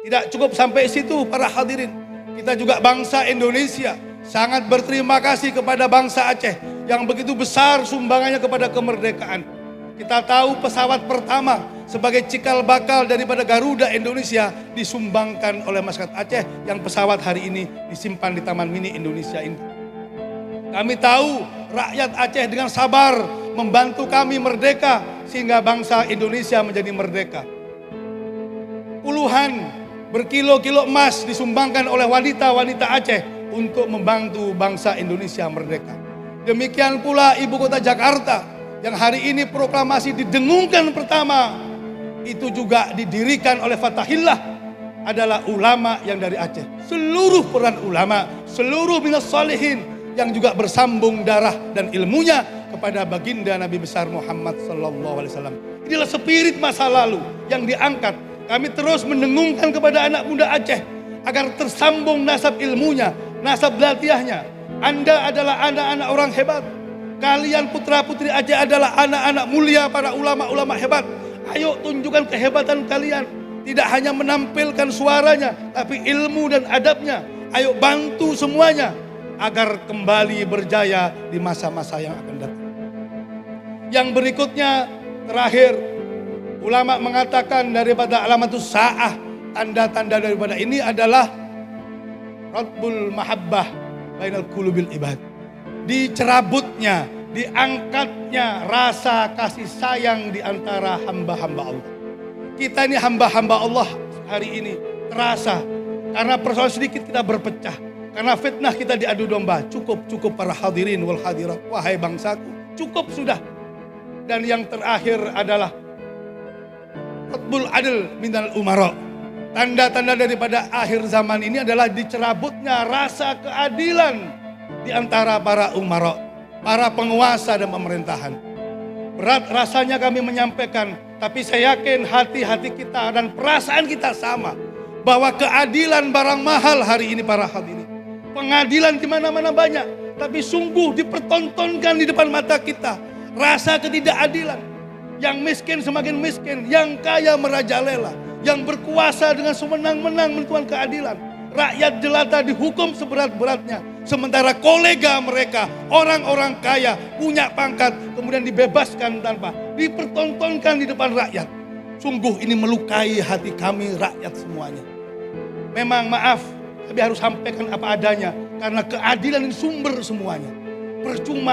Tidak cukup sampai situ para hadirin. Kita juga bangsa Indonesia sangat berterima kasih kepada bangsa Aceh yang begitu besar sumbangannya kepada kemerdekaan. Kita tahu pesawat pertama sebagai cikal bakal daripada Garuda Indonesia disumbangkan oleh masyarakat Aceh yang pesawat hari ini disimpan di Taman Mini Indonesia ini. Kami tahu rakyat Aceh dengan sabar membantu kami merdeka sehingga bangsa Indonesia menjadi merdeka. Puluhan berkilo-kilo emas disumbangkan oleh wanita-wanita Aceh untuk membantu bangsa Indonesia merdeka. Demikian pula ibu kota Jakarta yang hari ini proklamasi didengungkan pertama, itu juga didirikan oleh Fatahillah adalah ulama yang dari Aceh. Seluruh peran ulama, seluruh minas salihin yang juga bersambung darah dan ilmunya kepada baginda Nabi besar Muhammad sallallahu alaihi wasallam. Inilah spirit masa lalu yang diangkat. Kami terus mendengungkan kepada anak muda Aceh agar tersambung nasab ilmunya, nasab latiahnya. Anda adalah anak-anak orang hebat. Kalian putra-putri Aceh adalah anak-anak mulia para ulama-ulama hebat. Ayo tunjukkan kehebatan kalian. Tidak hanya menampilkan suaranya, tapi ilmu dan adabnya. Ayo bantu semuanya agar kembali berjaya di masa-masa yang akan datang. Yang berikutnya terakhir, ulama mengatakan daripada alamatus sa'ah, tanda-tanda daripada ini adalah Rabbul mahabbah bainal qulubil ibad. Dicerabutnya, diangkatnya rasa kasih sayang di antara hamba-hamba Allah. Kita ini hamba-hamba Allah hari ini terasa karena persoalan sedikit kita berpecah. Karena fitnah kita diadu domba. Cukup para hadirin wal hadirat. Wahai bangsaku, cukup sudah. Dan yang terakhir adalah Rabbul adil minal umara. Tanda-tanda daripada akhir zaman ini adalah dicerabutnya rasa keadilan di antara para umara, para penguasa dan pemerintahan. Berat rasanya kami menyampaikan, tapi saya yakin hati-hati kita dan perasaan kita sama. Bahwa keadilan barang mahal hari ini para hadirin. Pengadilan di mana-mana banyak, tapi sungguh dipertontonkan di depan mata kita. Rasa ketidakadilan. Yang miskin semakin miskin, yang kaya merajalela, yang berkuasa dengan semenang-menang menentukan keadilan. Rakyat jelata dihukum seberat-beratnya. Sementara kolega mereka, orang-orang kaya, punya pangkat, kemudian dibebaskan tanpa. Dipertontonkan di depan rakyat. Sungguh ini melukai hati kami rakyat semuanya. Memang maaf, tapi harus sampaikan apa adanya. Karena keadilan ini sumber semuanya. Percuma